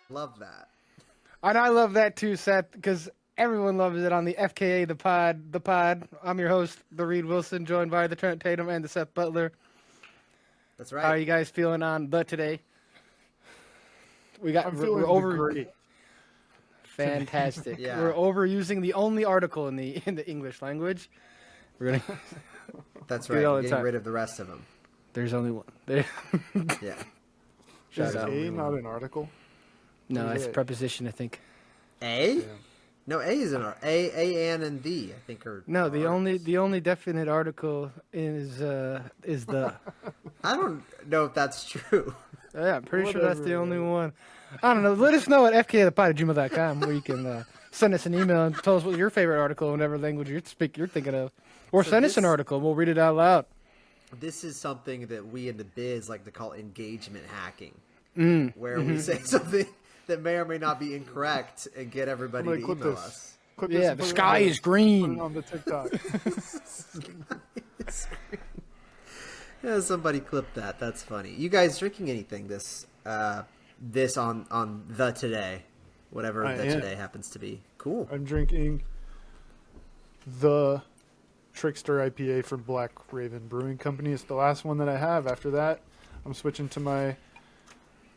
Love that. And I love that too, Seth, because everyone loves it on the FKA, the pod, the pod. I'm your host, the Reed Wilson, joined by the Trent Tatum and the Seth Butler. That's How are right. you guys feeling on the today? I'm feeling We're over great. fantastic. Yeah. We're overusing the only article in the English language. We're gonna That's Do right. it all We're the getting time. rid of the rest of them. There's only one. There. Yeah. Shout Is out. A not an article? No, What is it's a it? preposition, I think. A? Yeah. No, A is an R. A, and the, I think are. No, are articles. the only definite article is the. I don't know if that's true. Yeah, I'm pretty sure that's the Whatever. only one. I don't know. Let us know at fkthepod@gmail.com where you can send us an email and tell us what your favorite article in whatever language you're thinking of. Or So send us an this- article and we'll read it out loud. This is something that we in the biz like to call engagement hacking, where Mm-hmm. we say something that may or may not be incorrect and get everybody I'm to gonna email clip this. us. Clip this Yeah, and the put it sky on is Put green. it on the TikTok. Yeah, somebody clipped that. That's funny. You guys drinking anything this on the today, whatever I the am. today happens to be. Cool. I'm drinking the Trickster IPA from Black Raven Brewing Company. It's the last one that I have. After that, I'm switching to my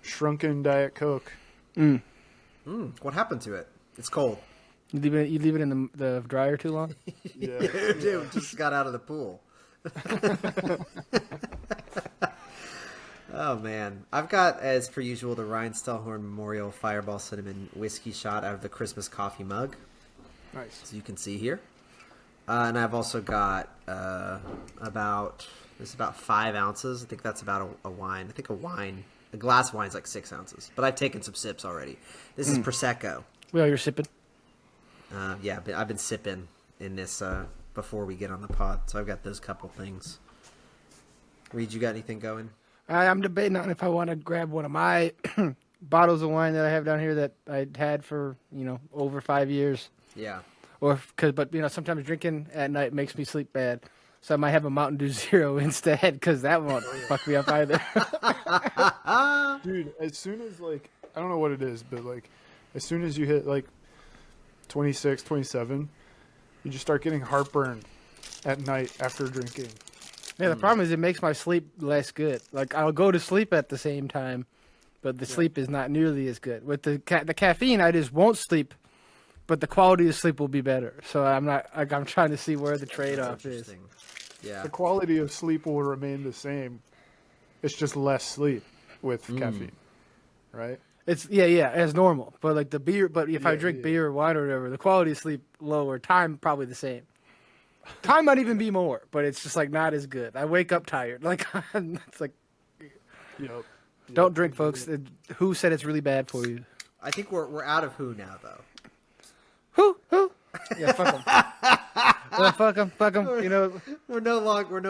Shrunken Diet Coke. What happened to it? It's cold. You leave it in the dryer too long? Yeah. Dude, just got out of the pool. Oh man, I've got as per usual the Rhinestallhorn Memorial Fireball Cinnamon Whiskey Shot out of the Christmas coffee mug, Nice. as you can see here. And I've also got about 5 ounces. I think that's about a wine. I think a glass of wine is like 6 ounces. But I've taken some sips already. This is Prosecco. Well, you're sipping. Yeah, but I've been sipping in this before we get on the pod, so I've got those couple things. Reed, you got anything going? I'm debating on if I want to grab one of my bottles of wine that I have down here that I had for, over 5 years. Yeah. But sometimes drinking at night makes me sleep bad. So I might have a Mountain Dew Zero instead because that won't fuck me up either. Dude, as soon as, I don't know what it is, but, as soon as you hit, 26, 27, you just start getting heartburn at night after drinking. Yeah, the problem is it makes my sleep less good. Like I'll go to sleep at the same time, but the sleep is not nearly as good. With the caffeine, I just won't sleep, but the quality of sleep will be better. So I'm trying to see where the trade-off is. Interesting. Yeah. The quality of sleep will remain the same. It's just less sleep with caffeine, right? It's as normal. But like the beer, but if I Yeah, drink yeah. beer or wine or whatever, the quality of sleep lower, time probably the same. Time might even be more, but it's just like not as good. I wake up tired. Like it's like Yep. don't drink, folks. Who said it's really bad for you? I think we're out of who now though. Who? Yeah, fuck them. Yeah, fuck them. We're no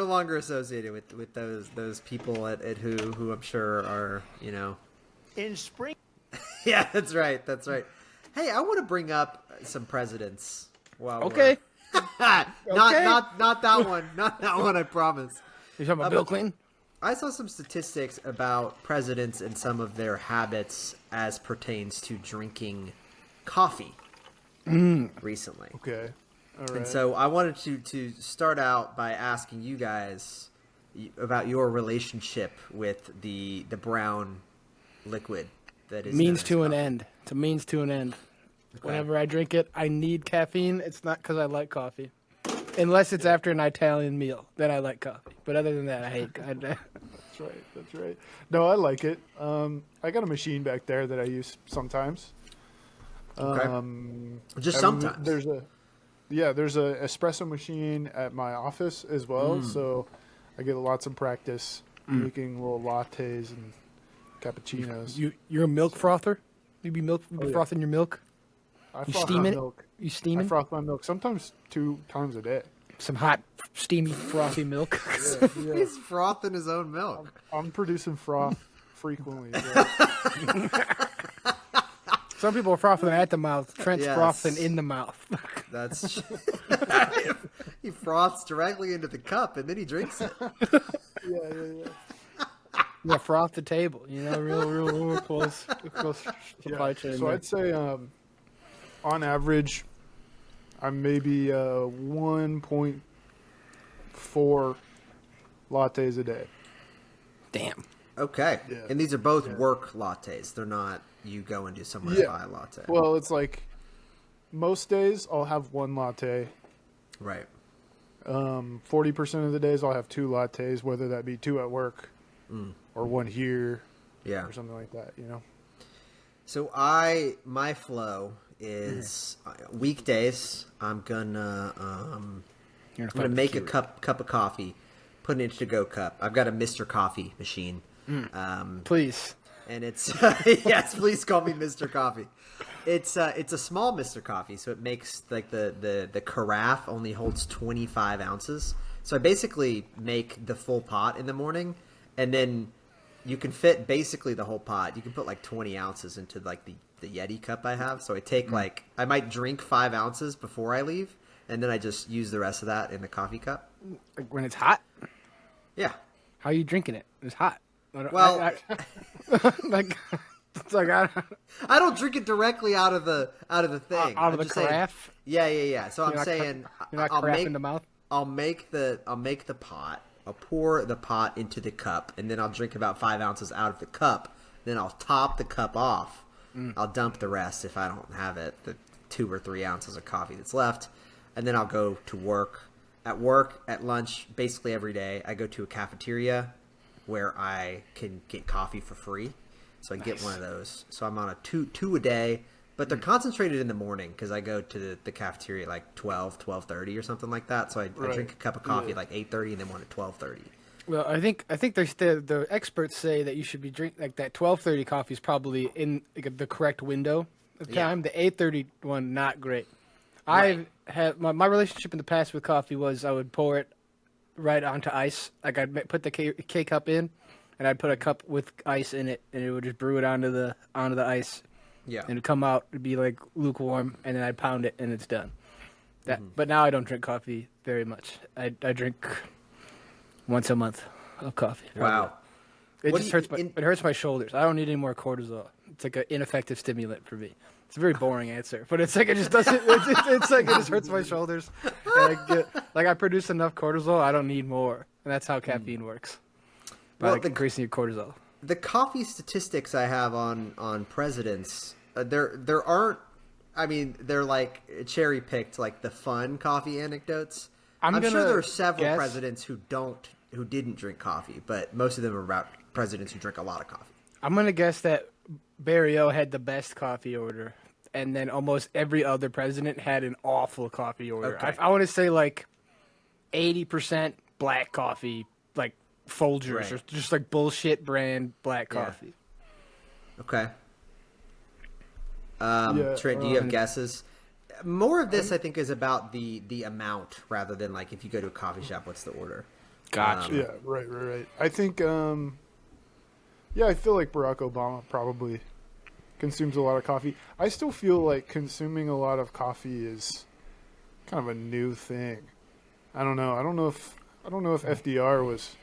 longer associated with those people at who I'm sure are, In spring. Yeah, that's right. Hey, I want to bring up some presidents. While Okay. not that one. Not that one, I promise. You talking about Bill Clinton? I saw some statistics about presidents and some of their habits as pertains to drinking coffee recently. Okay. All right. And so I wanted to start out by asking you guys about your relationship with the brown liquid that is Means known to as an coffee. end. To means to an end. Whenever I drink it, I need caffeine. It's not because I like coffee. Unless it's after an Italian meal, then I like coffee. But other than that, I hate. That's right. No, I like it. I got a machine back there that I use sometimes. Okay. Just I mean, sometimes. there's a espresso machine at my office as well, so I get lots of practice making little lattes and cappuccinos. You're a milk frother. You be yeah. frothing your milk. I You froth steam my it? milk. You I steaming froth my milk sometimes 2 times a day. some hot, steamy, frothy milk. Yeah. He's frothing his own milk. I'm producing froth frequently. Yeah. Some people are frothing at the mouth. Trent's Yes. frothing in the mouth. That's he froths directly into the cup and then he drinks it. Yeah. Yeah, froth the table. Real close supply chain. So there. I'd say, on average, I'm maybe 1.4 lattes a day. Damn. Okay. Yeah. And these are both Yeah. work lattes. They're not you go into somewhere to buy a latte. Well, it's like most days I'll have one latte. Right. 40% of the days I'll have two lattes, whether that be two at work or one here Yeah. or something like that, So my flow is weekdays. I'm gonna make a cup of coffee, put it into a to-go cup. I've got a Mr. Coffee machine. Please. And it's yes, please call me Mr. Coffee. It's a small Mr. Coffee, so it makes like the carafe only holds 25 ounces. So I basically make the full pot in the morning, and then you can fit basically the whole pot. You can put like 20 ounces into like the Yeti cup I have. So I take I might drink 5 ounces before I leave, and then I just use the rest of that in the coffee cup. Like when it's hot? Yeah. How are you drinking it? It's hot. Well, like it's like I don't drink it directly out of the thing. out of I'm the just saying- carafe. Yeah. So I'm not saying you're not I'll carafe make in the mouth. I'll make the pot. I'll pour the pot into the cup, and then I'll drink about 5 ounces out of the cup. Then I'll top the cup off. I'll dump the rest if I don't have it, the 2 or 3 ounces of coffee that's left, and then I'll go to work. At work, at lunch, basically every day, I go to a cafeteria where I can get coffee for free. So I get one of those. So I'm on a two a day, but they're concentrated in the morning because I go to the cafeteria at like 12:30 or something like that. So I drink a cup of coffee at like 8:30 and then one at 12:30. Well, I think the experts say that you should be drinking like that 12:30 coffee is probably in like, the correct window of time. The 8:30 one not great. Right. I have my relationship in the past with coffee was I would pour it right onto ice. Like I'd put the K cup in, and I'd put a cup with ice in it, and it would just brew it onto the ice. Yeah. And it'd come out, it'd be like lukewarm, and then I'd pound it, and it's done. But now I don't drink coffee very much. I drink once a month of coffee. Wow. It What just do you- hurts it hurts my shoulders. I don't need any more cortisol. It's like an ineffective stimulant for me. It's a very boring answer, but it's like it just doesn't. It's like it just hurts my shoulders. And I produce enough cortisol. I don't need more, and that's how caffeine works. By Well, like increasing your cortisol. The coffee statistics I have on presidents, there aren't. I mean, they're like cherry picked, like the fun coffee anecdotes. I'm sure gonna there are several guess- presidents who didn't drink coffee, but most of them are about presidents who drink a lot of coffee. I'm gonna guess that Barry O had the best coffee order, and then almost every other president had an awful coffee order. Okay. I want to say like 80% black coffee, like Folgers, Right. or just like bullshit brand black Yeah. coffee. Okay. Yeah, Trent, do you have guesses? More of this, I think, is about the amount rather than like if you go to a coffee shop, what's the order? Gotcha. Yeah, right. I think, I feel like Barack Obama probably consumes a lot of coffee. I still feel like consuming a lot of coffee is kind of a new thing. I don't know. I don't know if FDR was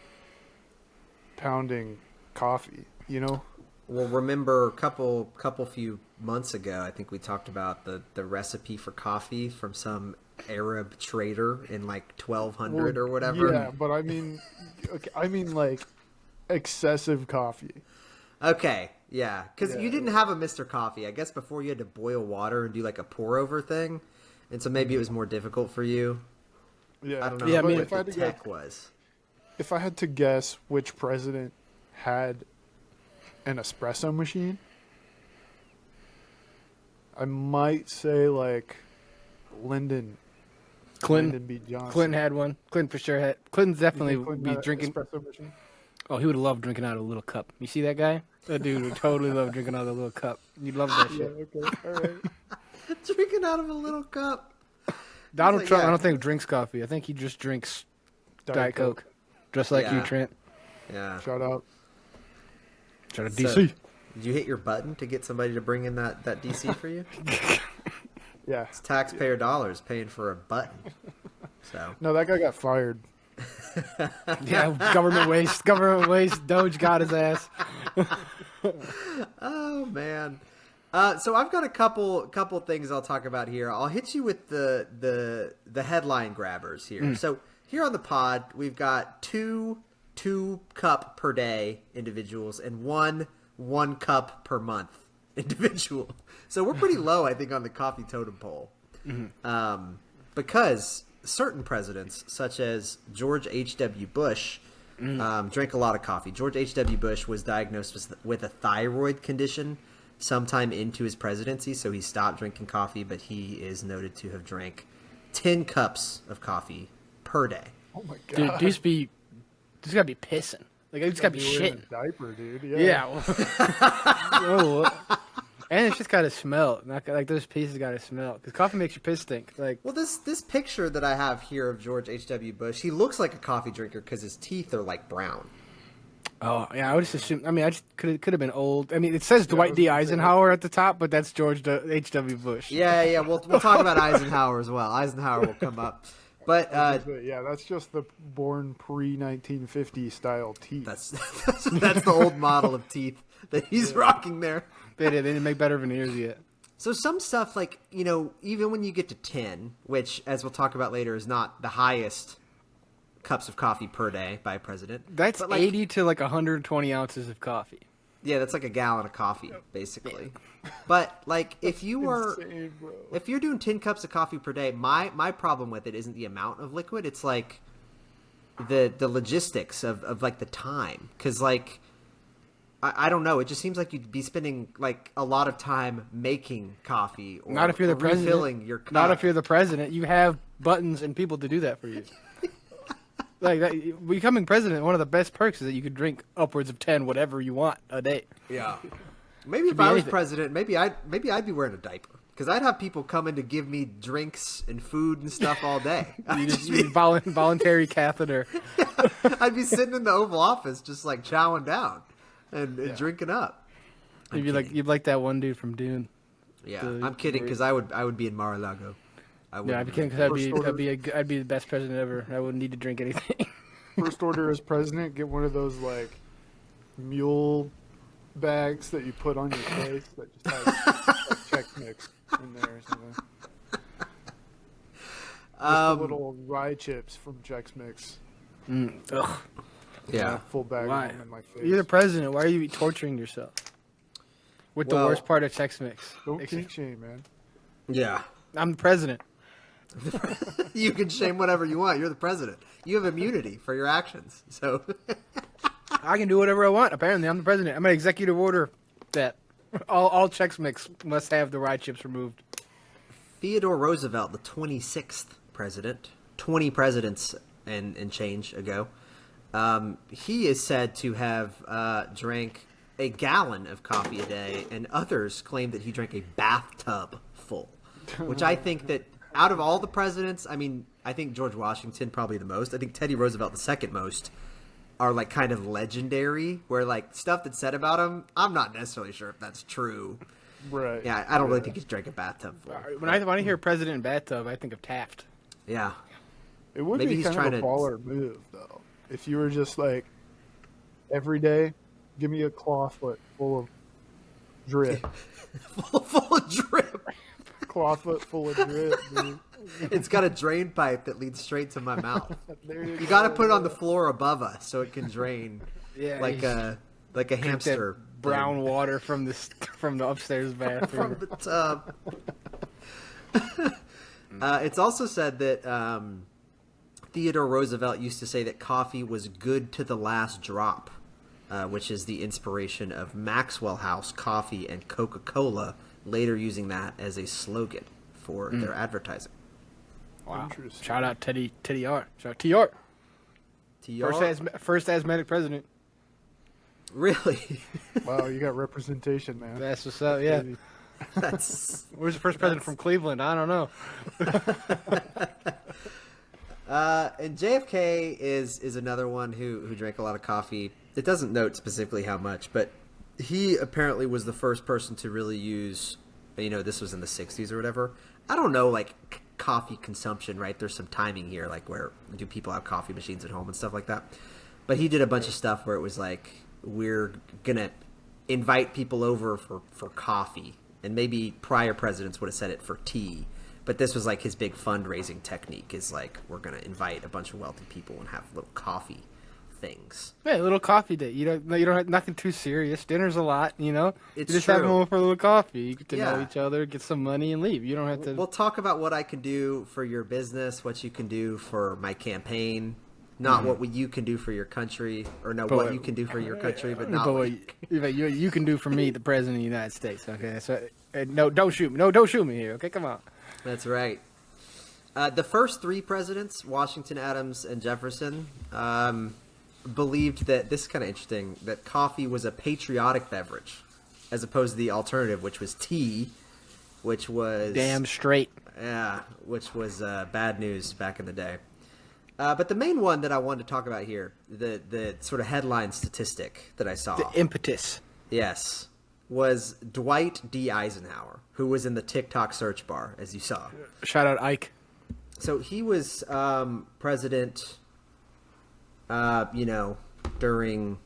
pounding coffee, Well, remember a couple few months ago, I think we talked about the recipe for coffee from some Arab trader in like 1200 or whatever. Yeah, but I mean like excessive coffee. Okay, yeah, because you didn't have a Mr. Coffee. I guess before you had to boil water and do like a pour over thing, and so maybe it was more difficult for you. Yeah, I don't know Yeah, I what mean, if I the had to tech was. If I had to guess which president had an espresso machine, I might say like Lyndon Clinton B. Johnson. Clinton had one. Clinton for sure had. Clinton's You think definitely Clinton be had an drinking. espresso machine. Oh, he would love drinking out of a little cup. You see that guy? That dude would totally love drinking out of a little cup. You'd love that Yeah, shit. okay, all right. Drinking out of a little cup. Donald like, Trump, yeah. I don't think drinks coffee. I think he just drinks Diet Coke. Just like you, Yeah. Trent. Yeah. Shout out. Shout out So- DC. Did you hit your button to get somebody to bring in that DC for you? Yeah. It's taxpayer dollars paying for a button. So No, that guy got fired. Yeah, government waste. Doge got his ass. Oh man. So I've got a couple things I'll talk about here. I'll hit you with the headline grabbers here. So here on the pod, we've got two cup per day individuals and one cup per month individual. So we're pretty low, I think, on the coffee totem pole. Because certain presidents, such as George H.W. Bush, drank a lot of coffee. George H.W. Bush was diagnosed with a thyroid condition sometime into his presidency, so he stopped drinking coffee, but he is noted to have drank 10 cups of coffee per day. Oh my god. Dude, these gotta be pissing. Like, it's gotta be Wearing shitting. a diaper, dude. Yeah. And it's just gotta smell. Not like those pieces gotta smell because coffee makes your piss stink. Like, Well, this picture that I have here of George H.W. Bush, he looks like a coffee drinker because his teeth are like brown. oh yeah, I would just assume. I mean, I just could have been old. I mean, it says Dwight D. Eisenhower at the top, but that's George H.W. Bush. Yeah, we'll talk about Eisenhower as well. Eisenhower will come up. But Yeah, that's just the born pre-1950 style teeth. that's the old model of teeth that he's rocking there. They didn't make better veneers yet. So some stuff like, even when you get to 10, which, as we'll talk about later, is not the highest cups of coffee per day by a president. That's but 80 to like 120 ounces of coffee. Yeah, that's like a gallon of coffee, basically. But like, if you're doing 10 cups of coffee per day, my problem with it isn't the amount of liquid. It's like the logistics of like the time. Because like, I don't know. It just seems like you'd be spending like a lot of time making coffee or Not if you're the president. refilling your cup. Not if you're the president. You have buttons and people to do that for you. Like that, becoming president, one of the best perks is that you could drink upwards of 10 whatever you want a day. Yeah. Maybe if be I was anything. president, maybe I'd be wearing a diaper because I'd have people come in to give me drinks and food and stuff all day. You voluntary catheter. I'd be sitting in the Oval Office just like chowing down and drinking up. You'd like that one dude from Dune. Yeah, the- I'm kidding because I would be in Mar-a-Lago. I Yeah, I'd be kidding because I'd be the best president ever. I wouldn't need to drink anything. First order as president, get one of those like mule bags that you put on your face that just has like Chex Mix in there or something. Just the little rye chips from Chex Mix. Ugh. Yeah. Full bag Why? of them in my face. You're the president. Why are you torturing yourself? With the Well- worst part of Chex Mix. Don't kink shame, man. Yeah. I'm the president. You can shame whatever you want. You're the president. You have immunity for your actions. So I can do whatever I want. Apparently, I'm the president. I'm an executive order that all Chex Mix must have the rye chips removed. Theodore Roosevelt, the 26th president, 20 presidents and change ago, he is said to have drank a gallon of coffee a day, and others claim that he drank a bathtub full, which I think that out of all the presidents, I mean, I think George Washington probably the most. I think Teddy Roosevelt the second most are like kind of legendary, where like stuff that's said about him, I'm not necessarily sure if that's true. Right. Yeah, I don't really think he drank a bathtub full. When I hear president and bathtub, I think of Taft. Yeah. It would Maybe be he's kind trying of a to- baller move, though. If you were just like, every day, give me a clawfoot full of drip. full of drip. Clawfoot full of drip, dude. It's got a drain pipe that leads straight to my mouth. There You got to put it on the floor above us so it can drain Yeah, like a hamster. That brown water from the upstairs bathroom. from the tub. It's also said that Theodore Roosevelt used to say that coffee was good to the last drop, which is the inspiration of Maxwell House Coffee and Coca-Cola, later using that as a slogan for their advertising. Wow. Interesting. Shout out Teddy R. Shout out TR. TR? First asthmatic president. Really? Wow, you got representation, man. That's what's up. Yeah. Crazy. That's... Where's the first president from Cleveland? I don't know. And JFK is another one who drank a lot of coffee. It doesn't note specifically how much, but he apparently was the first person to really use, this was in the 60s or whatever. I don't know, like, coffee consumption, right? There's some timing here, like where do people have coffee machines at home and stuff like that. But he did a bunch of stuff where it was like, we're gonna invite people over for coffee, and maybe prior presidents would have said it for tea. But this was like his big fundraising technique is like, we're going to invite a bunch of wealthy people and have little coffee things. Yeah, a little coffee date. You don't have nothing too serious. Dinner's a lot, you know? It's you just true. have them over for a little coffee. You get to know Yeah. each other, get some money, and leave. You don't have to... We'll talk about what I can do for your business, what you can do for my campaign, not what you can do for your country, or no, what you can do for your country, but not what you can do for me, the President of the United States, okay? So, no, don't shoot me. No, don't shoot me here, okay? Come on. That's right. The first three presidents, Washington, Adams, and Jefferson, believed that, this is kind of interesting, that coffee was a patriotic beverage, as opposed to the alternative, which was tea, which was... Damn straight. Yeah, which was bad news back in the day. But the main one that I wanted to talk about here, the sort of headline statistic that I saw... The impetus. Yes. Was Dwight D. Eisenhower, who was in the TikTok search bar, as you saw. Shout out Ike. So he was president, during...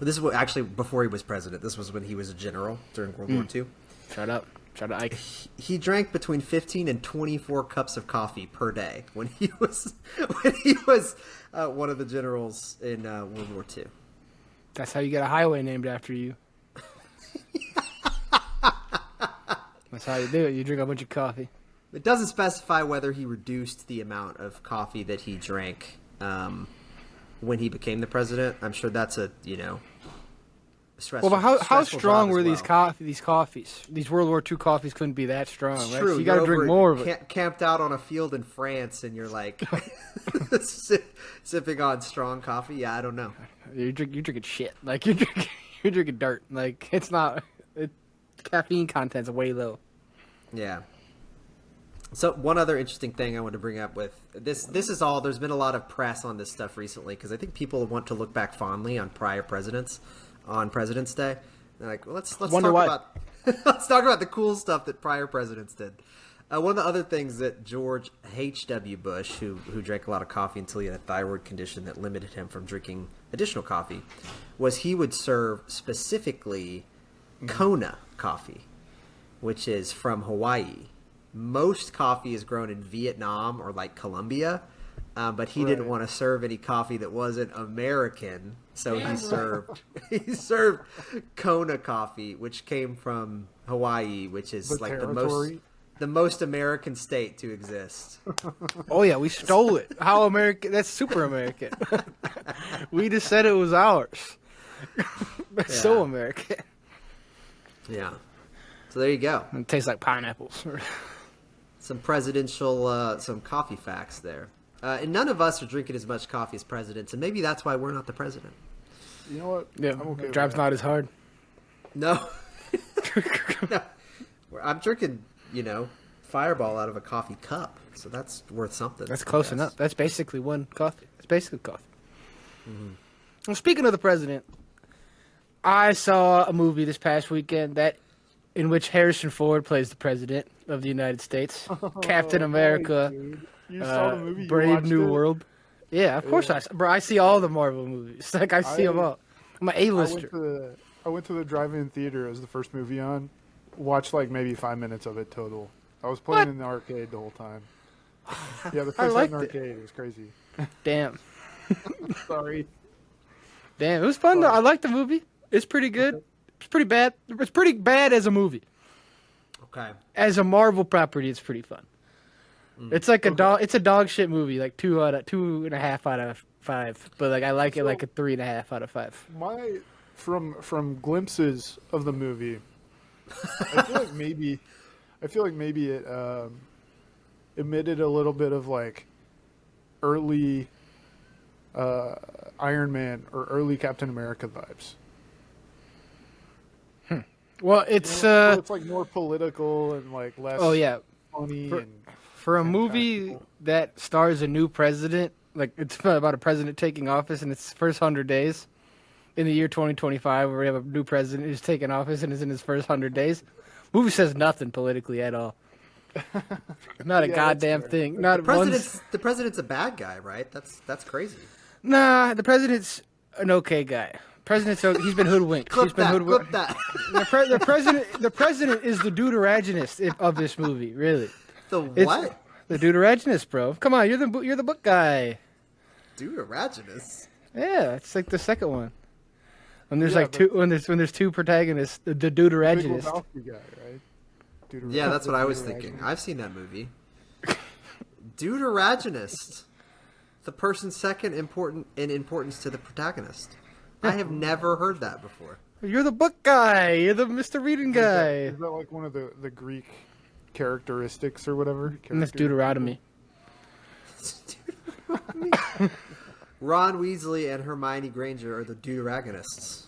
This is actually before he was president. This was when he was a general during World War II. Shout out Ike. He drank between 15 and 24 cups of coffee per day when he was one of the generals in World War II. That's how you get a highway named after you. That's how you do it. You drink a bunch of coffee. It doesn't specify whether he reduced the amount of coffee that he drank when he became the president. I'm sure that's a stressful. Well, but how stressful strong job were as these well. these coffs? These World War II coffees couldn't be that strong, It's right? true. So you got to You're drink over more of it. Camped out on a field in France, and you're like sipping on strong coffee. Yeah, I don't know. You're drinking shit. Like you're drinking dirt. Like caffeine content's way low. Yeah. So one other interesting thing I want to bring up with this is all. There's been a lot of press on this stuff recently because I think people want to look back fondly on prior presidents on President's Day. They're like, well, let's talk about let's talk about the cool stuff that prior presidents did. One of the other things that George H.W. Bush, who drank a lot of coffee until he had a thyroid condition that limited him from drinking additional coffee, was he would serve specifically Kona coffee, which is from Hawaii. Most coffee is grown in Vietnam or like Colombia, but he didn't want to serve any coffee that wasn't American, so he served Kona coffee, which came from Hawaii, which is like the most American state to exist. Oh yeah, we stole it. How American? That's super American. We just said it was ours. That's so American. Yeah. So there you go. It tastes like pineapples. Some presidential, some coffee facts there. And none of us are drinking as much coffee as presidents, and maybe that's why we're not the president. You know what? Yeah, I'm okay with drive's that. not as hard. No. No. I'm drinking, Fireball out of a coffee cup, so that's worth something. That's close enough. That's basically one coffee. It's basically coffee. Mm-hmm. Well, speaking of the president, I saw a movie this past weekend in which Harrison Ford plays the president of the United States. Captain America, You saw the movie. You Brave watched New it? World. Yeah, of course I see all the Marvel movies. Like I see them all. I'm an A-lister. I went to the drive-in theater as the first movie on. Watched like maybe 5 minutes of it total. I was playing in the arcade the whole time. Yeah, the first time in the arcade. It was crazy. Damn. Sorry. Damn, it was fun though. I liked the movie. It's pretty good. It's pretty bad. It's pretty bad as a movie. Okay. As a Marvel property, it's pretty fun. It's like a dog. It's a dog shit movie, like 2.5 out of 5. But like I like it like a 3.5 out of 5. From glimpses of the movie, I feel like maybe it emitted a little bit of like early Iron Man or early Captain America vibes. Well, it's it's like more political and like less. Oh yeah, funny for a movie that stars a new president, like it's about a president taking office in its first 100 days in the year 2025, where we have a new president who's taking office and is in his first 100 days. Movie says nothing politically at all. Not a Yeah, goddamn that's fair. thing. Not The president's a bad guy, right? That's crazy. Nah, the president's an okay guy. He's been hoodwinked. He's been hoodwinked. Clip that. The president is the deuteragonist of this movie. Really, The it's what? the deuteragonist, bro. Come on, you're the book guy. Deuteragonist. Yeah, it's like the second one. When there's Yeah, like but- two when there's two protagonists, the Big deuteragonist. Lebowski guy, right? Yeah, that's what I was Deuteragonist. thinking. I've seen that movie. Deuteragonist. The person second in importance to the protagonist. I have never heard that before. You're the book guy. You're the Mr. Reading guy. Is that like one of the Greek characteristics or whatever? And that's Character- Deuteronomy. Ron Weasley and Hermione Granger are the deuteragonists.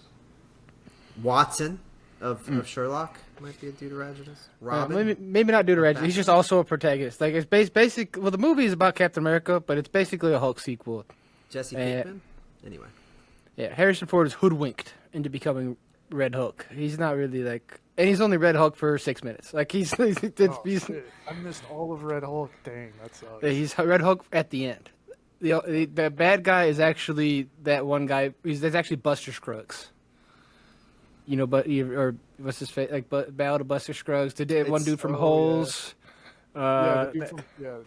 Watson of Sherlock might be a deuteragonist. Robin. Maybe not deuteragonist. He's just also a protagonist. Like it's basic. Well, the movie is about Captain America, but it's basically a Hulk sequel. Jesse Pinkman. Anyway. Yeah, Harrison Ford is hoodwinked into becoming Red Hulk. He's not really like, and he's only Red Hulk for 6 minutes. Like he's Oh, shit. I missed all of Red Hulk. Dang, that sucks. he's Red Hulk at the end. The bad guy is actually that one guy. That's actually Buster Scruggs. You know, or what's his face? Like Battle of Buster Scruggs. The one It's- dude from oh, Holes. Yeah, the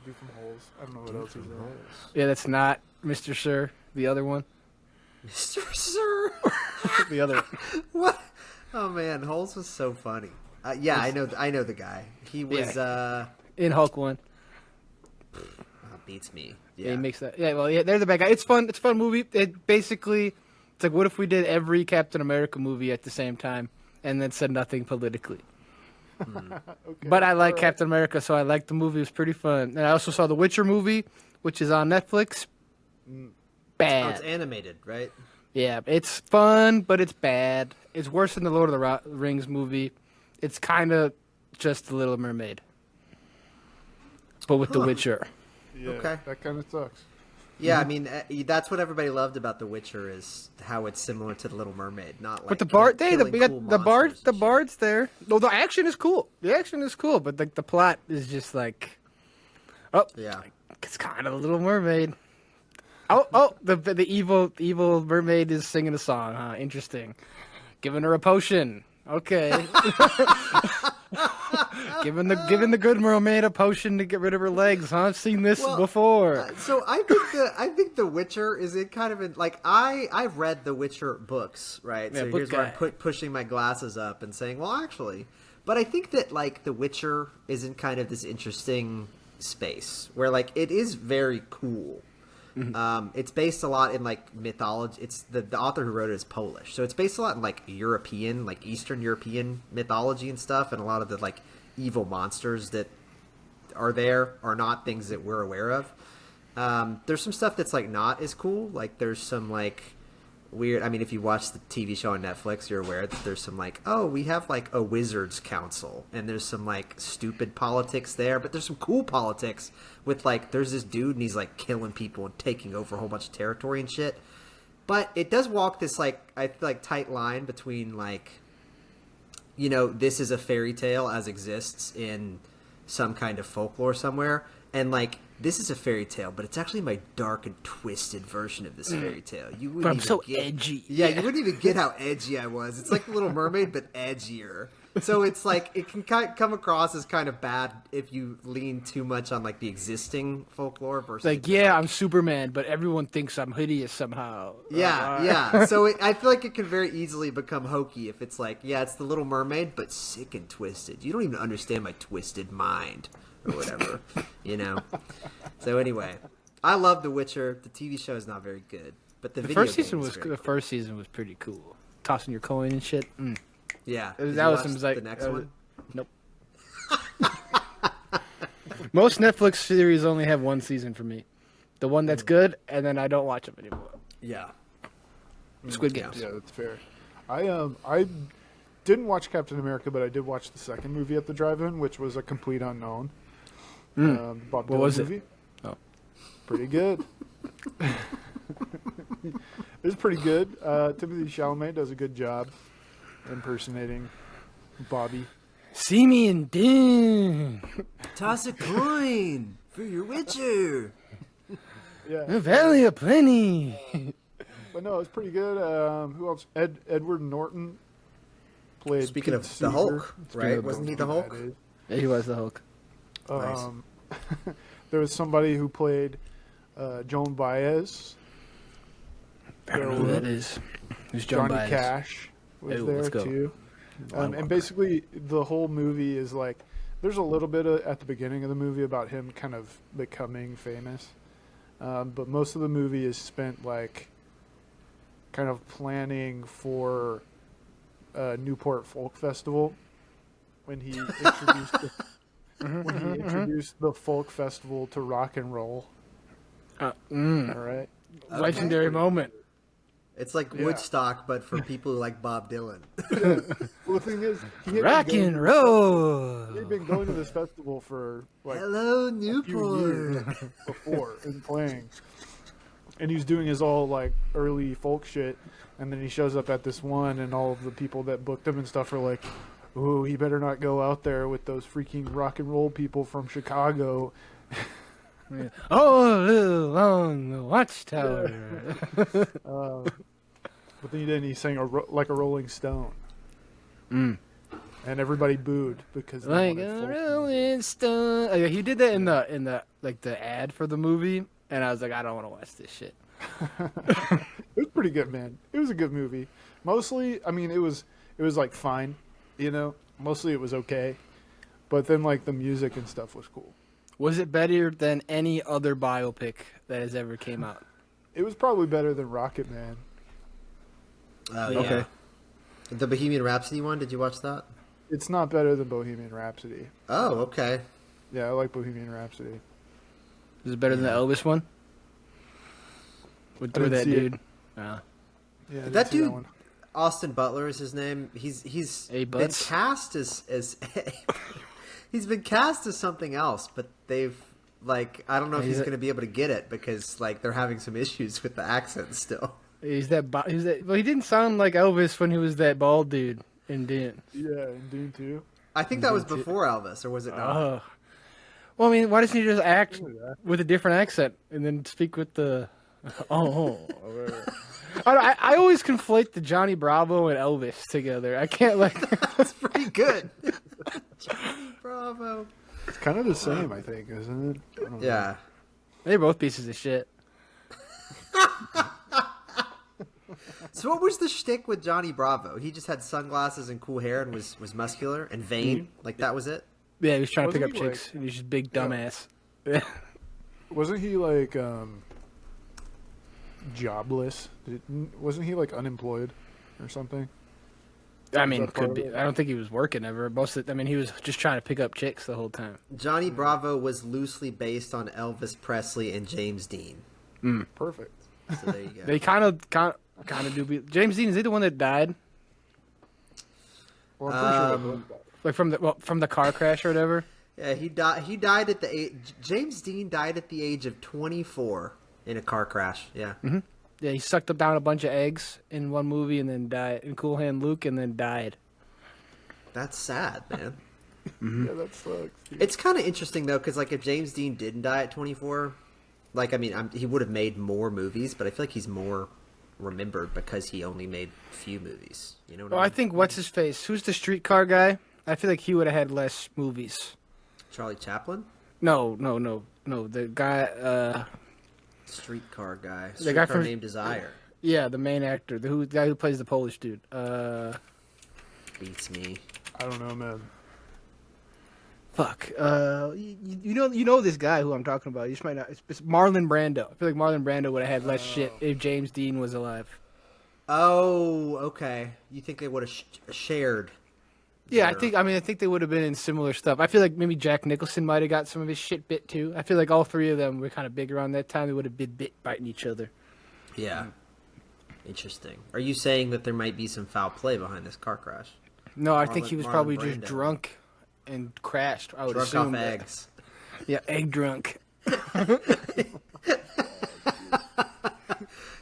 dude from Holes. I don't know what else he's in. Yeah, that's not Mr. Sir. The other one. Mr. Sir. The other. What? Oh man, Holes was so funny. Yeah, I know the guy. He was In Hulk 1. beats me. Yeah, Yeah. he makes that. Yeah, well, yeah, they're the bad guy. It's fun. It's a fun movie. It basically, it's like, what if we did every Captain America movie at the same time and then said nothing politically? Okay, But I like alright. Captain America, so I liked the movie. It was pretty fun. And I also saw The Witcher movie, which is on Netflix. Oh, Bad. it's animated, right? Yeah, it's fun, but it's bad. It's worse than the Lord of the Rings movie. It's kind of just The Little Mermaid, but with The Witcher. Yeah, Okay. that kind of sucks. Yeah, I mean that's what everybody loved about The Witcher is how it's similar to The Little Mermaid, not like. But the bard, killing we got cool the monsters and shit. bard's there. No, the action is cool. The action is cool, but the plot is just like, Yeah. it's kind of a Little Mermaid. The evil mermaid is singing a song. Huh? Interesting. Giving her a potion. Okay. giving the good mermaid a potion to get rid of her legs. Huh? I've seen this Well, before. So I think The Witcher is in kind of in like I've read The Witcher books, right? Yeah, So book here's where guy. I'm pushing my glasses up and saying, well, actually, but I think that like The Witcher is in kind of this interesting space where like it is very cool. It's based a lot in like mythology. It's the author who wrote it is Polish, so it's based a lot in like European, like Eastern European mythology and stuff, and a lot of the like evil monsters that are there are not things that we're aware of. There's some stuff that's like not as cool. Like there's some like weird. I mean, if you watch the TV show on Netflix, you're aware that there's some like, oh, we have like a wizards council, and there's some like stupid politics there, but there's some cool politics with like there's this dude and he's like killing people and taking over a whole bunch of territory and shit. But it does walk this like I feel like tight line between like, you know, this is a fairy tale as exists in some kind of folklore somewhere, and like this is a fairy tale, but it's actually my dark and twisted version of this fairy tale. You wouldn't But I'm even so get, edgy. Yeah, you wouldn't even get how edgy I was. It's like The Little Mermaid, but edgier. So it's like it can come across as kind of bad if you lean too much on like the existing folklore versus Like, yeah, I'm Superman, but everyone thinks I'm hideous somehow. yeah. So I feel like it can very easily become hokey if it's like, yeah, it's The Little Mermaid, but sick and twisted. You don't even understand my twisted mind or whatever, you know. So anyway, I love The Witcher. The TV show is not very good, but the video First season game is was very the cool. first season was pretty cool. Tossing your coin and shit. Yeah, That Did was you watch some like the next one. Nope. Most Netflix series only have one season for me. The one that's good, and then I don't watch them anymore. Yeah, Squid Games. Yeah, that's fair. I didn't watch Captain America, but I did watch the second movie at the drive-in, which was a complete unknown. Bob What Dylan was it? movie. Oh. Pretty good. It was pretty good. Timothy Chalamet does a good job impersonating Bobby. See me and ding. Toss a coin for your Witcher. Yeah, Valley of Plenty. but no, it's pretty good. Who else? Edward Norton played. Speaking Pete of the Seeger. Hulk, right? of Wasn't he the That Hulk? is. Yeah, he was the Hulk. Nice. There was somebody who played Joan Baez. I don't know who that is. Who's John Johnny Baez? Cash was Ooh, there let's go. too. And basically, the whole movie is like, there's a little bit at the beginning of the movie about him kind of becoming famous, but most of the movie is spent like kind of planning for Newport Folk Festival when he introduced the folk festival to rock and roll. All right. Legendary moment. It's like Yeah. Woodstock, but for people who like Bob Dylan. Well, the thing is, he had Rock been going and to- roll. He'd been going to this festival for like Hello, a few Newport. years before and playing, and he was doing his all like early folk shit, and then he shows up at this one, and all of the people that booked him and stuff are like, "Ooh, he better not go out there with those freaking rock and roll people from Chicago." All along the watchtower. But then he didn't. He sang like a Rolling Stone, and everybody booed because they Like wanted a folk music. Rolling Stone. Oh, yeah, he did that in the like the ad for the movie, and I was like, I don't want to watch this shit. It was pretty good, man. It was a good movie. Mostly, I mean, it was like fine, you know. Mostly, it was okay, but then like the music and stuff was cool. Was it better than any other biopic that has ever came out? It was probably better than Rocket Man. Oh, Yeah. yeah. Okay. The Bohemian Rhapsody one, did you watch that? It's not better than Bohemian Rhapsody. Oh, okay. Yeah, I like Bohemian Rhapsody. Is it better than the Elvis one? With I didn't that see it. dude. Yeah, I didn't That see dude, one. Austin Butler is his name. He's Hey, been Butts. cast as he's been cast as something else, but they've like I don't know if He's he's a- going to be able to get it because like they're having some issues with the accent still. He's that. Well, he didn't sound like Elvis when he was that bald dude in Dune. Yeah, and Dune 2. I think that was before Elvis, or was it not? Oh. Well, I mean, why doesn't he just act with a different accent and then speak with the? Oh. I always conflate the Johnny Bravo and Elvis together. I can't like. That's pretty good. Johnny Bravo. It's kind of the same, I think, isn't it? I don't know. Yeah. They're both pieces of shit. So what was the shtick with Johnny Bravo? He just had sunglasses and cool hair and was muscular and vain. Like that was it. Yeah, he was trying to pick up Wasn't he, chicks. And he's just big dumbass. Wasn't he like jobless? Wasn't he like unemployed or something? I mean, that part could of be. it? I don't think he was working ever. I mean, he was just trying to pick up chicks the whole time. Johnny Bravo was loosely based on Elvis Presley and James Dean. Perfect. So there you go. They kind of do. James Dean, is he the one that died? Well, I'm pretty sure that was that. Like from the car crash or whatever? Yeah, he died. He died at the age. James Dean died at the age of 24 in a car crash. Yeah. Yeah, he sucked up down a bunch of eggs in one movie and then died. In Cool Hand Luke and then died. That's sad, man. Yeah, that sucks. Dude. It's kind of interesting though, because like if James Dean didn't die at 24, like I mean, he would have made more movies, but I feel like he's more remembered because he only made few movies. You know what Well, I I mean? think what's his face? Who's the streetcar guy? I feel like he would have had less movies. Charlie Chaplin, No. The guy. streetcar guy, The guy streetcar from- named Desire. Yeah, the main actor, the guy who plays the Polish dude. Beats me. I don't know, man. Fuck. You know this guy who I'm talking about. You just might not. It's Marlon Brando. I feel like Marlon Brando would have had less shit if James Dean was alive. Oh, okay. You think they would have shared? Yeah, their- I think they would have been in similar stuff. I feel like maybe Jack Nicholson might have got some of his shit bit too. I feel like all three of them were kind of big around that time. They would have been bit biting each other. Yeah. Interesting. Are you saying that there might be some foul play behind this car crash? No, I think he was Marlon probably Brando. just drunk and crashed. I would Drunk assume off that. eggs. Yeah, egg drunk.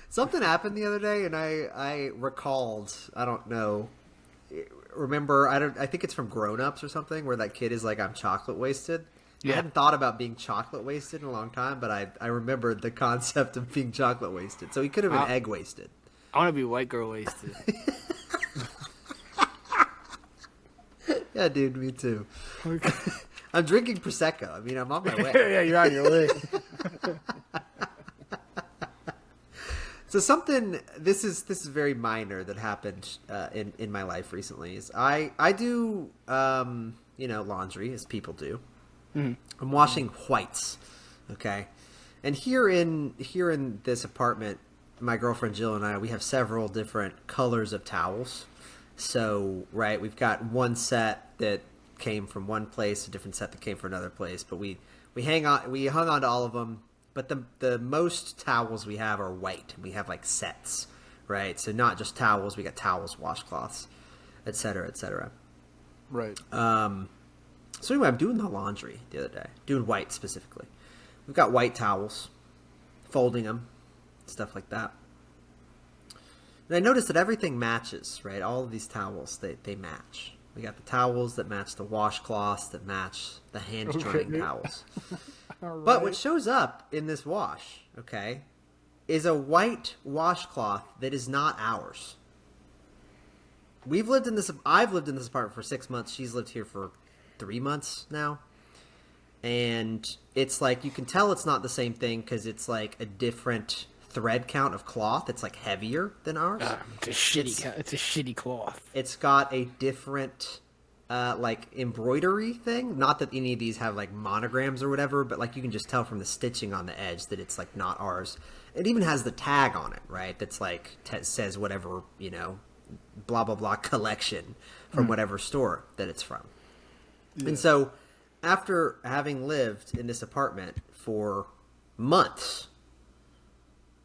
Something happened the other day, and I recalled. I don't know. remember, I think it's from Grown Ups or something, where that kid is like, I'm chocolate wasted. Yeah. I hadn't thought about being chocolate wasted in a long time, but I remembered the concept of being chocolate wasted. So he could have been egg wasted. I want to be white girl wasted. Yeah, dude, me too. I'm drinking Prosecco. I mean, I'm on my way. Yeah, you're on your way. So something, this is very minor that happened in my life recently. Is I do laundry, as people do. Mm-hmm. I'm washing whites, okay, and here in this apartment, my girlfriend Jill and I, we have several different colors of towels. So right, we've got one set that came from one place, a different set that came from another place, but we hung on to all of them. But the most towels we have are white. We have like sets, right? So not just towels, we got towels, washcloths, et cetera, et cetera. Right. So anyway, I'm doing the laundry the other day, doing white specifically. We've got white towels, folding them, stuff like that. And I noticed that everything matches, right? All of these towels, they match. We got the towels that match the washcloths that match the hand-drying towels. Right. But what shows up in this wash, okay, is a white washcloth that is not ours. I've lived in this apartment for 6 months. She's lived here for 3 months now. And it's like, you can tell it's not the same thing because it's like a different thread count of cloth. It's like heavier than ours. It's a shitty cloth. It's got a different like embroidery thing. Not that any of these have like monograms or whatever, but like you can just tell from the stitching on the edge that it's like not ours. It even has the tag on it, right? That's like says whatever, blah blah blah collection from whatever store that it's from. Yeah. And so after having lived in this apartment for months,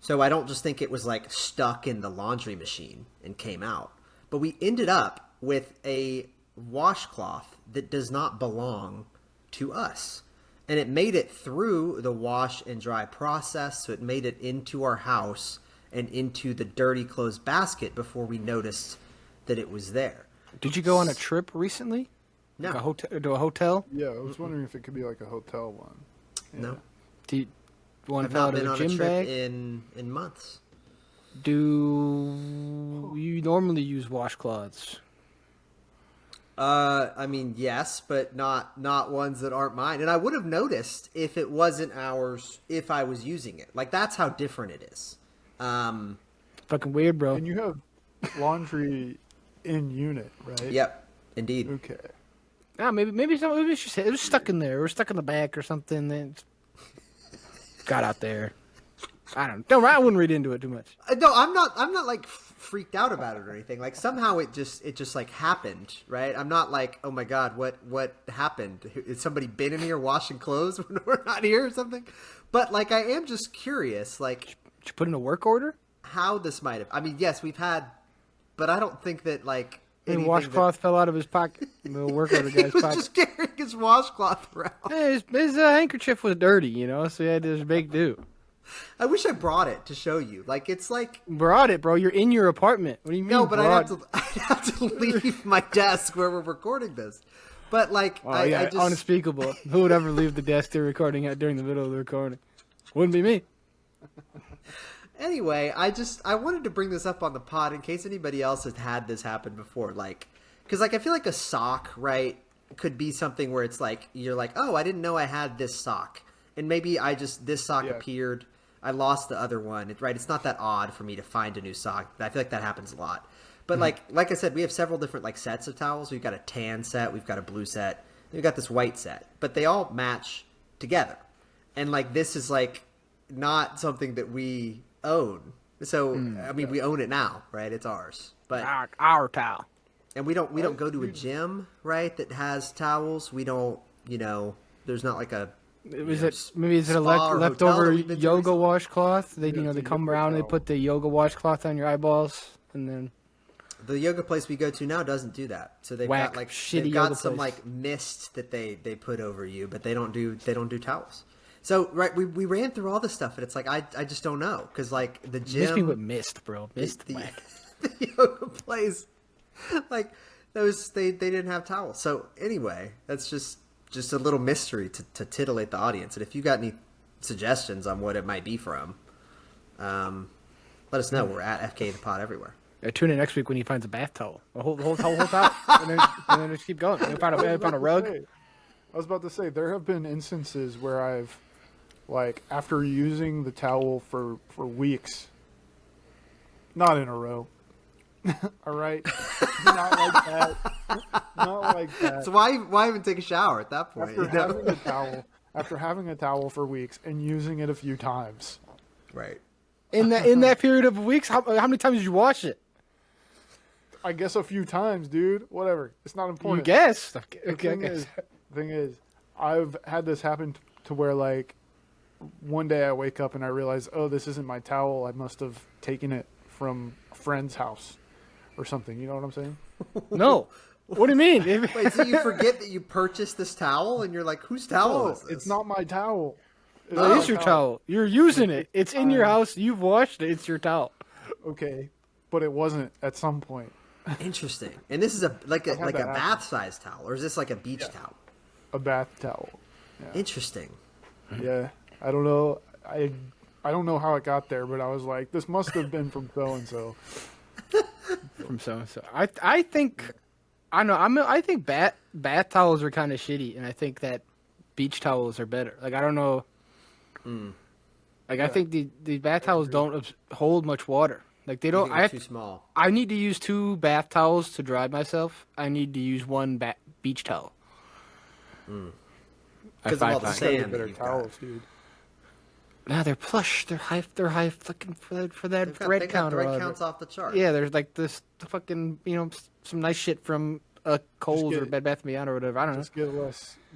so I don't just think it was like stuck in the laundry machine and came out, but we ended up with a washcloth that does not belong to us. And it made it through the wash and dry process, so it made it into our house and into the dirty clothes basket before we noticed that it was there. Did you go on a trip recently? No. Like to a hotel? Yeah, I was wondering if it could be like a hotel one. Yeah. No. Do you want I've to fill not out been a on gym a trip bag? in months. Do you normally use washcloths? I mean, yes, but not ones that aren't mine. And I would have noticed if it wasn't ours if I was using it. Like, that's how different it is. Fucking weird, bro. And you have laundry in unit, right? Yep, indeed. Okay. Maybe it's just it was stuck in there, or stuck in the back, or something. Then got out there. I wouldn't read into it too much. No, I'm not like freaked out about it or anything. Like somehow it just like happened, right? I'm not like, oh my god, what happened? Is somebody been in here washing clothes when we're not here or something? But like, I am just curious, like, Did you put in a work order? how this might have. I mean, yes, we've had, but I don't think that like. The washcloth fell out of his pocket. The work order guy's was pocket. just carrying his washcloth around. Hey, his handkerchief was dirty, so he had to just make do. I wish I brought it to show you. Like, it's like, Brought it, bro. You're in your apartment. What do you mean? no, but brought? I'd have to leave my desk where we're recording this. But like, Oh yeah, I just, unspeakable. Who would ever leave the desk they're recording at during the middle of the recording? Wouldn't be me. anyway, I wanted to bring this up on the pod in case anybody else has had this happen before. Like, because like I feel like a sock, right, could be something where it's like you're like, oh, I didn't know I had this sock, and maybe this sock appeared. I lost the other one, right? It's not that odd for me to find a new sock. I feel like that happens a lot. But like I said, we have several different like sets of towels. We've got a tan set, we've got a blue set, we've got this white set, but they all match together. And like this is like not something that we own. So I mean, we own it now, right? It's ours. But Our towel. and we don't go to a gym, right? That has towels. We don't, there's not like a. Is it a spa or hotel leftover that we've been to yoga recently? washcloth? They Yeah, they it's a come yoga around, they towel. put the yoga washcloth on your eyeballs, and then The yoga place we go to now doesn't do that. So they've Whack, got like shitty they've got yoga some place. like mist that they put over you, but they don't do towels. So right, we ran through all this stuff, and it's like I just don't know because like the miss me with gym, mist, bro. Mist the, whack. the yoga place, like they didn't have towels. So anyway, that's just a little mystery to titillate the audience. And if you got any suggestions on what it might be from, let us know. We're at FK the Pod everywhere. Yeah, tune in next week when he finds a bath towel. A whole towel, and then just keep going. Found a rug. I was about to say, there have been instances where I've, like, after using the towel for weeks, not in a row, all right? Not like that. Not like that. So why even take a shower at that point? After having a towel for weeks and using it a few times. Right. In that period of weeks, how many times did you wash it? I guess a few times, dude. Whatever. It's not You important. guess. The thing is, I've had this happen to where, like, one day I wake up and I realize, oh, this isn't my towel. I must have taken it from a friend's house or something. You know what I'm saying? No. What do you mean? Wait, so you forget that you purchased this towel and you're like, whose towel No, is this? it's not my towel. It is your towel. You're using it. It's in your house. You've washed it. It's your towel. Okay, but it wasn't at some point. Interesting. And this is a had that happen. bath size towel, or is this like a beach towel? A bath towel. Interesting. Yeah, I don't know. I don't know how it got there, but I was like, this must have been from so and so. From so and so. I think I think bath towels are kind of shitty, and I think that beach towels are better. Like, I don't know. Like, I think the bath towels don't hold much water. Like, they don't. Too small. I need to use 2 bath towels to dry myself. I need to use 1 beach towel. Because of all the Gotta sand get that better you've got. towels, dude. Nah, they're plush. They're high fucking for that They've thread got count. thread counts off the chart. Yeah, there's like this fucking, some nice shit from Kohl's or Bed Bath & Beyond or whatever. I don't know. Just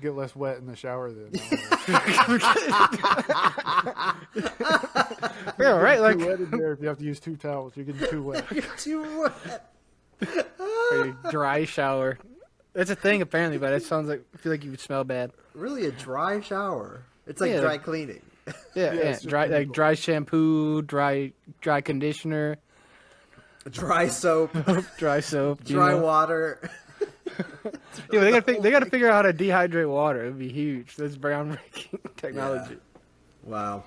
get less wet in the shower then. Yeah, right. Like, Too wet in there if you have to use 2 towels. You're getting too wet. Too wet. a dry shower. That's a thing apparently, but it sounds like, I feel like you would smell bad. Really, a dry shower. It's like Yeah, dry like- cleaning. Yeah, it's yeah. just Dry chemical. dry shampoo, dry conditioner, Dry soap, dry soap, you dry know? water. Yeah, they gotta figure out how to dehydrate water. It'd be huge. That's groundbreaking technology. Wow.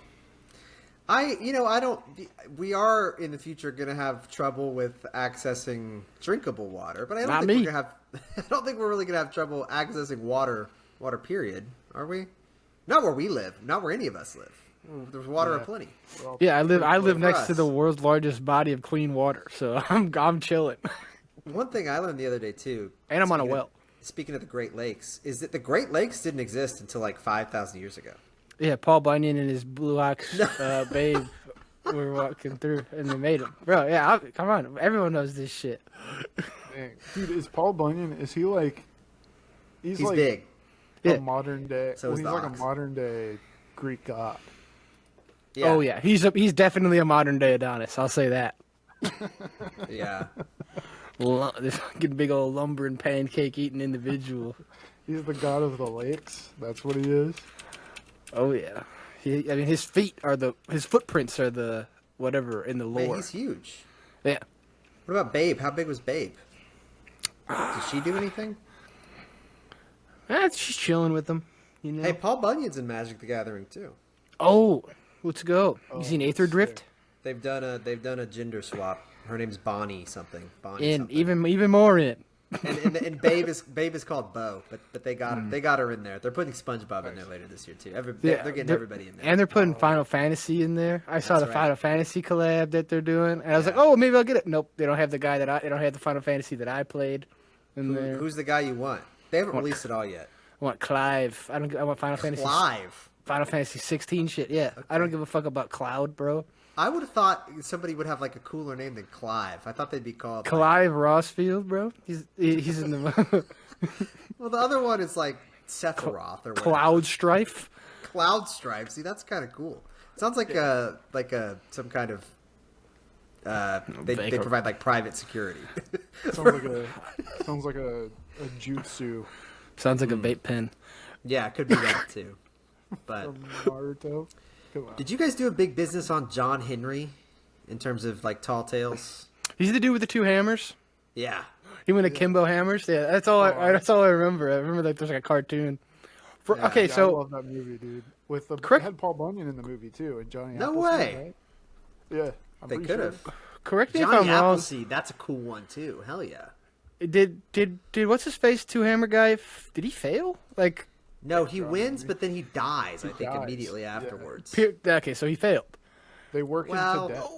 We are in the future going to have trouble with accessing drinkable water, but I don't Not think me. we're going to have. I don't think we're really going to have trouble accessing water. Period. Are we? Not where we live. Not where any of us live. There's water aplenty. Yeah, I live for next to us. the world's largest body of clean water, so I'm chilling. One thing I learned the other day too, And I'm on a speaking of- well. Speaking of the Great Lakes, is that the Great Lakes didn't exist until like 5,000 years ago. Yeah, Paul Bunyan and his Blue Ox babe were walking through, and they made him. Bro, yeah, come on. Everyone knows this shit. Dang. Dude, is Paul Bunyan, is he like... He's like big. a Yeah. modern day... So well, is he's the like ox. a modern day Greek god. Yeah. Oh, yeah. He's definitely a modern day Adonis. I'll say that. Yeah. This fucking big old lumber and pancake eating individual. He's the god of the lakes. That's what he is. Oh, yeah. His footprints are the whatever in the Man, lore. he's huge. Yeah. What about Babe? How big was Babe? Did she do anything? She's chilling with them, you know. Hey, Paul Bunyan's in Magic the Gathering too. Oh, let's go. You seen Aether Drift? They've done a gender swap. Her name's Bonnie something. Bonnie And something. even more in. and Babe is called Bo, but they got her in there. They're putting SpongeBob in there later this year too. They're getting everybody in there. And they're putting Final Fantasy in there. I saw the right. Final Fantasy collab that they're doing, and I was like, oh, maybe I'll get it. Nope, they don't have the guy they don't have the Final Fantasy that I played in there. Who's the guy you want? They haven't released it all yet. I want Clive. I want Final Fantasy. Clive. Final Fantasy 16 shit. Yeah, I don't give a fuck about Cloud, bro. I would have thought somebody would have like a cooler name than Clive. I thought they'd be called like, Clive Rossfield, bro. He's in the well, the other one is like Sephiroth or whatever. Cloud Strife. Cloud Stripe. See, that's kind of cool. Sounds like some kind of they provide like private security. Sounds like a jutsu Sounds like a vape pen. Yeah, it could be that too. But from Naruto. Come on. did you guys do a big business on John Henry in terms of like tall tales? He's the dude with the 2 hammers. Yeah. He went akimbo hammers. Yeah, that's all. That's all I remember. I remember that there's like a cartoon. Okay, Yeah, I so love that movie, dude. With the Correct- had Paul Bunyan in the movie too, and Johnny No Appleseed, way. right? Yeah, I'm They pretty could sure. have. correct me if Johnny I'm wrong. Appleseed, that's a cool one too. Hell yeah. Did what's his face two hammer guy? Did he fail? Like, No, he wins, but then he dies. I think dies, immediately yeah. afterwards. okay, so he failed. They work Well, him to death.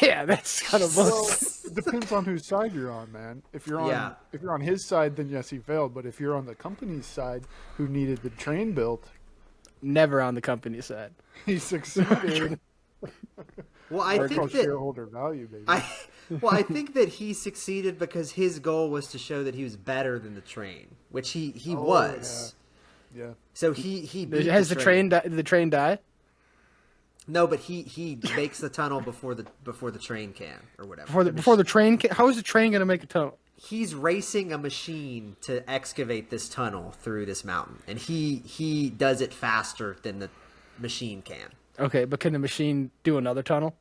Yeah, that's kind of Well, it depends on whose side you're on, man. If you're on Yeah. if you're on his side, then yes, he failed. But if you're on the company's side, who needed the train built, never on the company side. he succeeded. Well, I Or think called that shareholder value, baby. I think that he succeeded because his goal was to show that he was better than the train, which he was. yeah. So he beat Has the train did the train die? No, but he makes the tunnel before the train can or whatever. Before the train how is the train gonna make a tunnel? He's racing a machine to excavate this tunnel through this mountain, and he does it faster than the machine can. Okay, but can the machine do another tunnel?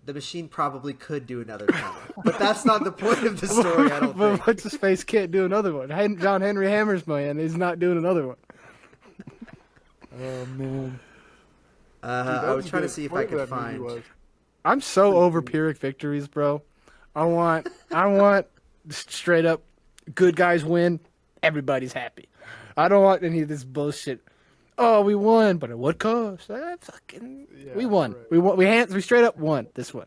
The machine probably could do another tunnel, but that's not the point of the story. I don't But think. what's his face can't do another one. John Henry Hammersman is not doing another one. Oh man. I was trying to see if I could Whatever that movie find. Oh, I'm so over Pyrrhic victories, bro. I want straight up good guys win, everybody's happy. I don't want any of this bullshit. Oh, we won, but at what cost? We won. right. We won. We straight up won this one.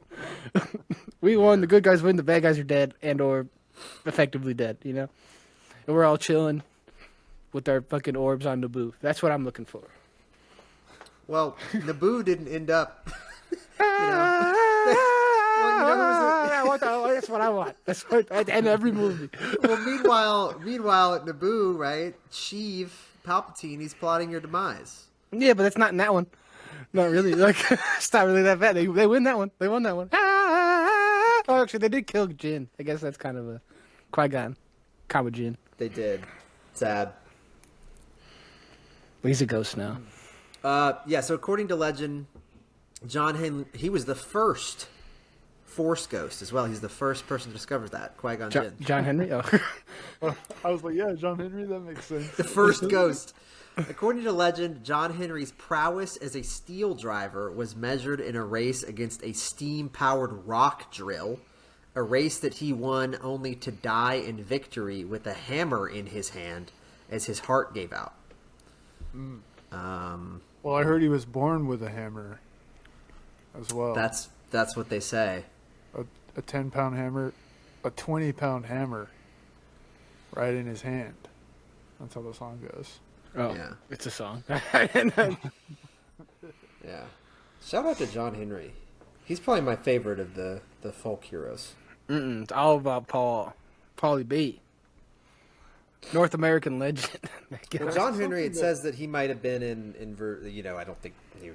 We won. The good guys win. The bad guys are dead and or effectively dead. You know, and we're all chilling with our fucking orbs on Naboo. That's what I'm looking for. Well, Naboo didn't end up. That's what I want. That's what and every movie. Well, meanwhile, at Naboo, right? Sheev Palpatine, he's plotting your demise. Yeah, but that's not in that one. Not really. Like, it's not really that bad. They win that one. They won that one. Oh, actually, they did kill Jin. I guess that's kind of a Qui-Gon. Kawa Jin. They did. Sad. But he's a ghost now. Yeah. So according to legend, John Henry, he was the first Force ghost as well. He's the first person to discover that Qui-Gon Jinn. John Henry. Oh, I was like, yeah, John Henry, that makes sense. The first ghost. According to legend, John Henry's prowess as a steel driver was measured in a race against a steam-powered rock drill, a race that he won only to die in victory with a hammer in his hand as his heart gave out. Well, I heard he was born with a hammer as well. That's what they say. A 10-pound hammer, a 20-pound hammer right in his hand. That's how the song goes. oh Yeah. it's a song. Yeah. Shout out to John Henry. He's probably my favorite of the folk heroes. It's all about Paulie B. North American legend. Well, John Henry, it says that he might have been I don't think he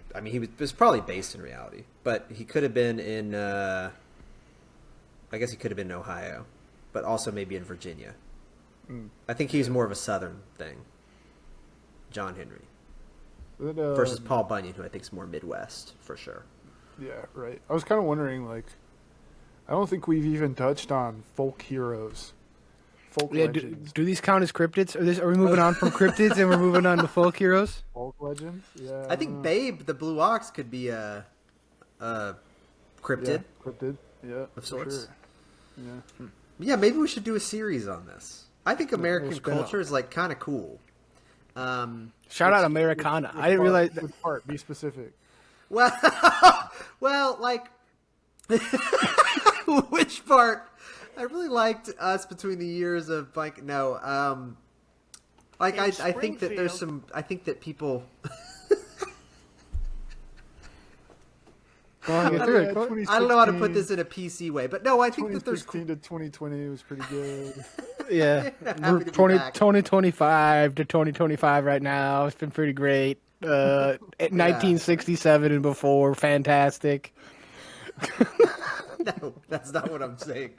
was probably based in reality, but he could have been in, I guess he could have been in Ohio, but also maybe in Virginia. I think he's more of a Southern thing. John Henry versus Paul Bunyan, who I think is more Midwest for sure. Yeah, right. I was kind of wondering, like, I don't think we've even touched on folk heroes. Folk Yeah, legends. do these count as cryptids? Are we moving on from cryptids and we're moving on to folk heroes? Folk legends? Yeah. I think Babe, the Blue Ox, could be a cryptid. Yeah, cryptid. Yeah, Of for sorts. sure. Yeah. Yeah, maybe we should do a series on this. I think American spin off. culture is like kind of cool. Shout out Americana. I didn't realize that. Which part? Be specific. Well, like which part? I really liked us between the years of like like I think that there's some. I think that people. Go on, get through it. Go on. I don't know how to put this in a PC way, but no, I think that there's. 2016 to 2020 was pretty good. Yeah, Happy we're to be 2025 to 2025 right now. It's been pretty great. 1967 and before, fantastic. No, that's not what I'm saying.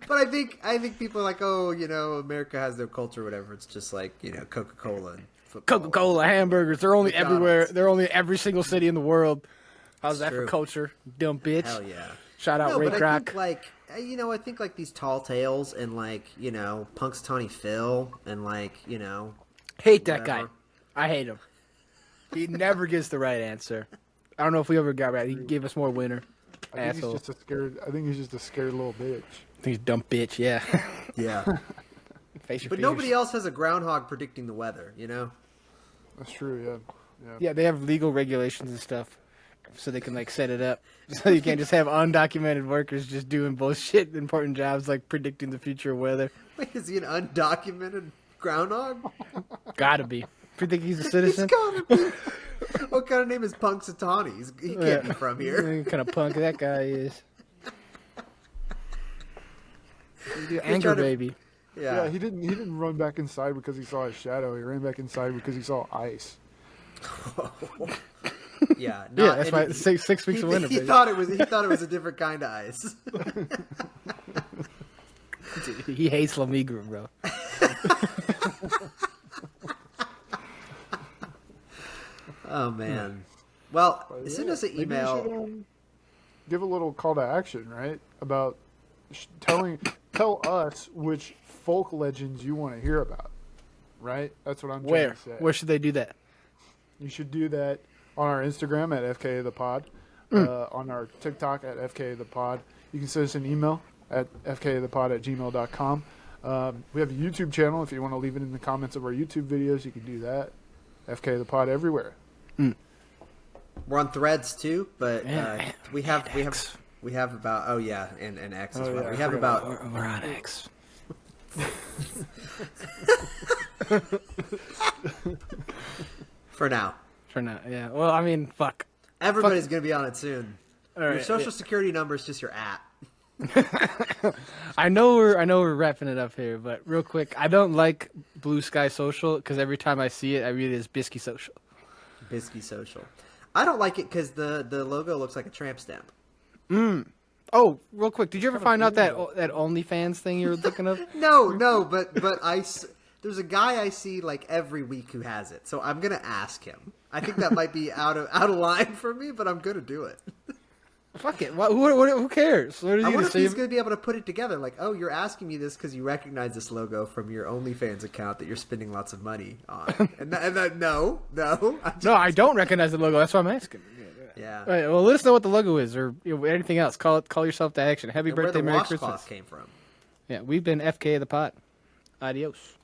But I think people are like, oh, America has no culture, or whatever. It's just like Coca-Cola and football. Coca-Cola, hamburgers, they're only McDonald's. everywhere. They're only every single city in the world. How's that true. for culture? Dumb bitch. Hell yeah. Shout out No, Ray but I Kroc. think like I think like these tall tales and like Punxsutawney Phil and like Hate that guy. whatever. I hate him. He never gets the right answer. I don't know if we ever got right. He gave us more winner. I think Asshole. I think he's just a scared little bitch. I think he's a dumb bitch. Yeah. Yeah, Face your but fears. nobody else has a groundhog predicting the weather. That's true. Yeah. Yeah, they have legal regulations and stuff, so they can like set it up. So you can't just have undocumented workers just doing bullshit important jobs like predicting the future weather. Wait, is he an undocumented groundhog? Gotta be. If you think he's a He's citizen, gotta be. What kind of name is Punxsutawney? He can't be from here. What kind of punk that guy is. Anger trying to- baby. Yeah, he didn't run back inside because he saw a shadow. He ran back inside because he saw ice. Yeah, Yeah, that's and why he- it's 6 weeks he, of winter. he baby. thought it was a different kind of ice. He hates La Migra, bro. Oh man. Well, send us an Maybe we email. should, give a little call to action, right? About tell us which folk legends you want to hear about, right? That's what I'm trying Where? to say. Where should they do that? You should do that on our Instagram at FKA the Pod, on our TikTok at FKA the Pod. You can send us an email at fkathepod@gmail.com. We have a YouTube channel. If you want to leave it in the comments of our YouTube videos, you can do that. FKA the Pod everywhere. We're on Threads too, but Yeah, we have X. about and X as Oh, well. yeah, We I have forgot about We're on X. for now. For now, yeah. Well, I mean, fuck. Everybody's gonna be on it soon. All Your right, social security number is just your at. I know we're wrapping it up here, but real quick, I don't like Blue Sky Social because every time I see it, I read it as Bisky Social. Bisky Social. I don't like it because the logo looks like a tramp stamp. Oh, real quick, did you ever find out that OnlyFans thing you were thinking of? No, but there's a guy I see like every week who has it, so I'm gonna ask him. I think that might be out of line for me, but I'm gonna do it. Fuck it. Who cares? What is I he wonder gonna if say? he's gonna be able to put it together. Like, oh, you're asking me this because you recognize this logo from your OnlyFans account that you're spending lots of money on. and that no. No, I don't recognize the logo. That's why I'm asking. Yeah. All right, well, let us know what the logo is or anything else. Call yourself to action. Happy And where birthday, the Merry washcloth Christmas. came from. Yeah, we've been FK the Pot. Adios.